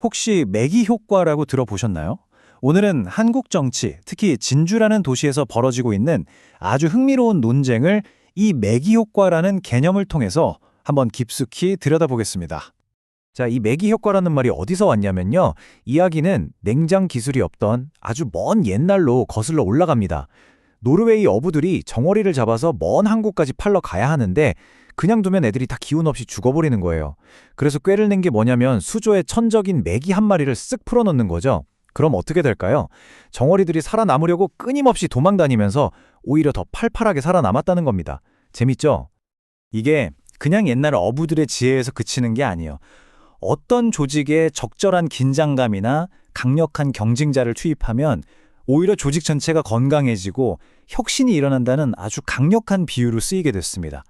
혹시 매기 효과라고 들어보셨나요? 오늘은 한국 정치, 특히 진주라는 도시에서 벌어지고 있는 아주 흥미로운 논쟁을 이 매기 효과라는 개념을 통해서 한번 깊숙이 들여다보겠습니다. 자, 이 매기 효과라는 말이 어디서 왔냐면요. 이야기는 냉장 기술이 없던 아주 먼 옛날로 거슬러 올라갑니다. 노르웨이 어부들이 정어리를 잡아서 먼 항구까지 팔러 가야 하는데 그냥 두면 애들이 다 기운 없이 죽어버리는 거예요. 그래서 꾀를 낸 게 뭐냐면 수조에 천적인 메기 한 마리를 쓱 풀어놓는 거죠. 그럼 어떻게 될까요? 정어리들이 살아남으려고 끊임없이 도망다니면서 오히려 더 팔팔하게 살아남았다는 겁니다. 재밌죠? 이게 그냥 옛날 어부들의 지혜에서 그치는 게 아니에요. 어떤 조직에 적절한 긴장감이나 강력한 경쟁자를 투입하면 오히려 조직 전체가 건강해지고 혁신이 일어난다는 아주 강력한 비유로 쓰이게 됐습니다.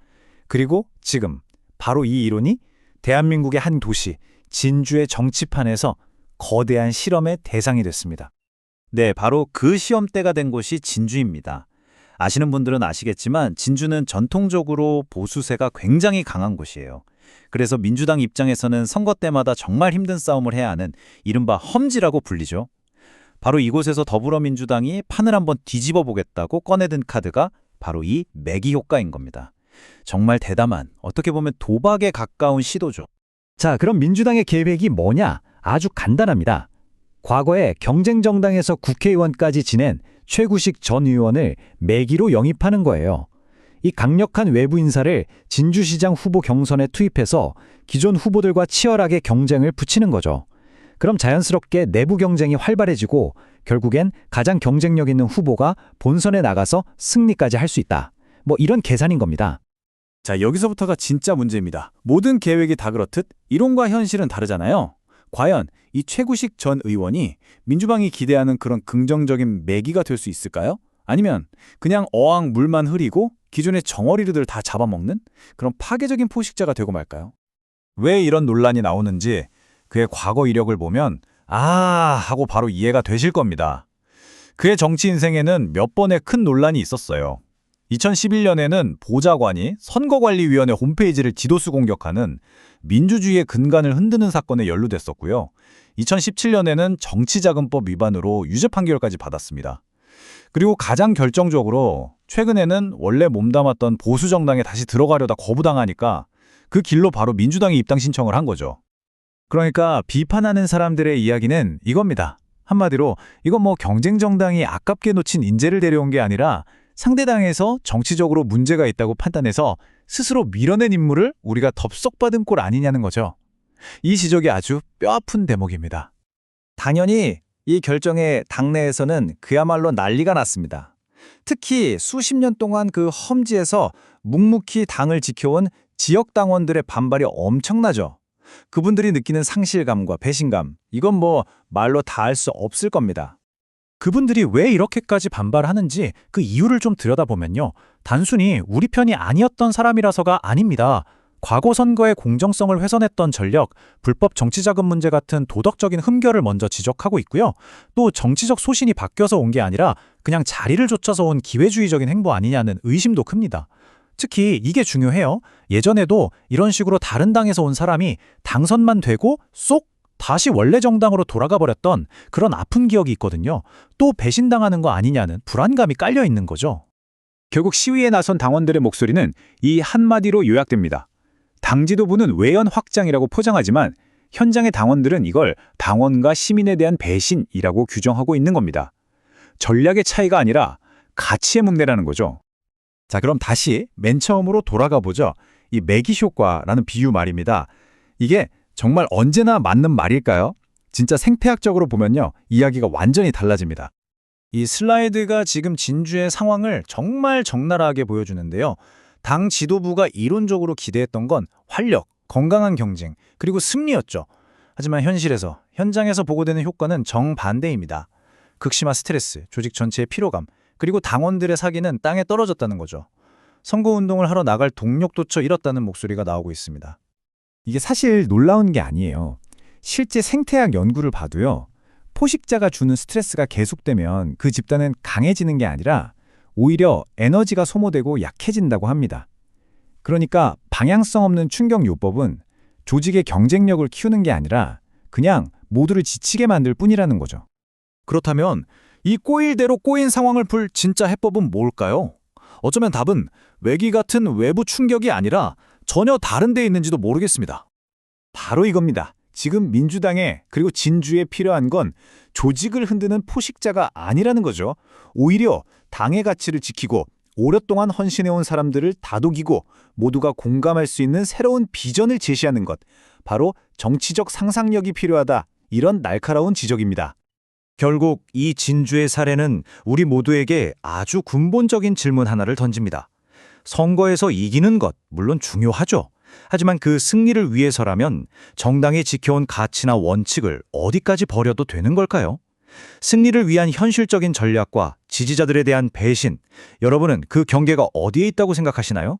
그리고 지금 바로 이 이론이 대한민국의 한 도시, 진주의 정치판에서 거대한 실험의 대상이 됐습니다. 네, 바로 그 시험대가 된 곳이 진주입니다. 아시는 분들은 아시겠지만 진주는 전통적으로 보수세가 굉장히 강한 곳이에요. 그래서 민주당 입장에서는 선거 때마다 정말 힘든 싸움을 해야 하는 이른바 험지라고 불리죠. 바로 이곳에서 더불어민주당이 판을 한번 뒤집어 보겠다고 꺼내든 카드가 바로 이 매기 효과인 겁니다. 정말 대담한, 어떻게 보면 도박에 가까운 시도죠. 자, 그럼 민주당의 계획이 뭐냐? 아주 간단합니다. 과거에 경쟁정당에서 국회의원까지 지낸 최구식 전 의원을 매기로 영입하는 거예요. 이 강력한 외부 인사를 진주시장 후보 경선에 투입해서 기존 후보들과 치열하게 경쟁을 붙이는 거죠. 그럼 자연스럽게 내부 경쟁이 활발해지고 결국엔 가장 경쟁력 있는 후보가 본선에 나가서 승리까지 할 수 있다. 뭐 이런 계산인 겁니다. 자, 여기서부터가 진짜 문제입니다. 모든 계획이 다 그렇듯 이론과 현실은 다르잖아요. 과연 이 최구식 전 의원이 민주당이 기대하는 그런 긍정적인 매기가 될 수 있을까요? 아니면 그냥 어항 물만 흐리고 기존의 정어리들 다 잡아먹는 그런 파괴적인 포식자가 되고 말까요? 왜 이런 논란이 나오는지 그의 과거 이력을 보면 하고 바로 이해가 되실 겁니다. 그의 정치 인생에는 몇 번의 큰 논란이 있었어요. 2011년에는 보좌관이 선거관리위원회 홈페이지를 디도스 공격하는 민주주의의 근간을 흔드는 사건에 연루됐었고요. 2017년에는 정치자금법 위반으로 유죄 판결까지 받았습니다. 그리고 가장 결정적으로 최근에는 원래 몸담았던 보수정당에 다시 들어가려다 거부당하니까 그 길로 바로 민주당에 입당 신청을 한 거죠. 그러니까 비판하는 사람들의 이야기는 이겁니다. 한마디로 이건 경쟁정당이 아깝게 놓친 인재를 데려온 게 아니라 상대당에서 정치적으로 문제가 있다고 판단해서 스스로 밀어낸 인물을 우리가 덥석받은 꼴 아니냐는 거죠. 이 지적이 아주 뼈아픈 대목입니다. 당연히 이 결정에 당내에서는 그야말로 난리가 났습니다. 특히 수십 년 동안 그 험지에서 묵묵히 당을 지켜온 지역 당원들의 반발이 엄청나죠. 그분들이 느끼는 상실감과 배신감, 이건 말로 다 할 수 없을 겁니다. 그분들이 왜 이렇게까지 반발하는지 그 이유를 좀 들여다보면요. 단순히 우리 편이 아니었던 사람이라서가 아닙니다. 과거 선거의 공정성을 훼손했던 전력, 불법 정치자금 문제 같은 도덕적인 흠결을 먼저 지적하고 있고요. 또 정치적 소신이 바뀌어서 온 게 아니라 그냥 자리를 좇아서 온 기회주의적인 행보 아니냐는 의심도 큽니다. 특히 이게 중요해요. 예전에도 이런 식으로 다른 당에서 온 사람이 당선만 되고 쏙 다시 원래 정당으로 돌아가 버렸던 그런 아픈 기억이 있거든요. 또 배신당하는 거 아니냐는 불안감이 깔려 있는 거죠. 결국 시위에 나선 당원들의 목소리는 이 한마디로 요약됩니다. 당 지도부는 외연 확장이라고 포장하지만 현장의 당원들은 이걸 당원과 시민에 대한 배신이라고 규정하고 있는 겁니다. 전략의 차이가 아니라 가치의 문제라는 거죠. 자, 그럼 다시 맨 처음으로 돌아가 보죠. 이 매기 효과라는 비유 말입니다. 이게 정말 언제나 맞는 말일까요? 진짜 생태학적으로 보면요. 이야기가 완전히 달라집니다. 이 슬라이드가 지금 진주의 상황을 정말 적나라하게 보여주는데요. 당 지도부가 이론적으로 기대했던 건 활력, 건강한 경쟁, 그리고 승리였죠. 하지만 현장에서 보고되는 효과는 정반대입니다. 극심한 스트레스, 조직 전체의 피로감, 그리고 당원들의 사기는 땅에 떨어졌다는 거죠. 선거운동을 하러 나갈 동력조차 잃었다는 목소리가 나오고 있습니다. 이게 사실 놀라운 게 아니에요. 실제 생태학 연구를 봐도요. 포식자가 주는 스트레스가 계속되면 그 집단은 강해지는 게 아니라 오히려 에너지가 소모되고 약해진다고 합니다. 그러니까 방향성 없는 충격 요법은 조직의 경쟁력을 키우는 게 아니라 그냥 모두를 지치게 만들 뿐이라는 거죠. 그렇다면 이 꼬일대로 꼬인 상황을 풀 진짜 해법은 뭘까요? 어쩌면 답은 외기 같은 외부 충격이 아니라 전혀 다른 데 있는지도 모르겠습니다. 바로 이겁니다. 지금 민주당에 그리고 진주에 필요한 건 조직을 흔드는 포식자가 아니라는 거죠. 오히려 당의 가치를 지키고 오랫동안 헌신해온 사람들을 다독이고 모두가 공감할 수 있는 새로운 비전을 제시하는 것. 바로 정치적 상상력이 필요하다. 이런 날카로운 지적입니다. 결국 이 진주의 사례는 우리 모두에게 아주 근본적인 질문 하나를 던집니다. 선거에서 이기는 것, 물론 중요하죠. 하지만 그 승리를 위해서라면 정당이 지켜온 가치나 원칙을 어디까지 버려도 되는 걸까요? 승리를 위한 현실적인 전략과 지지자들에 대한 배신, 여러분은 그 경계가 어디에 있다고 생각하시나요?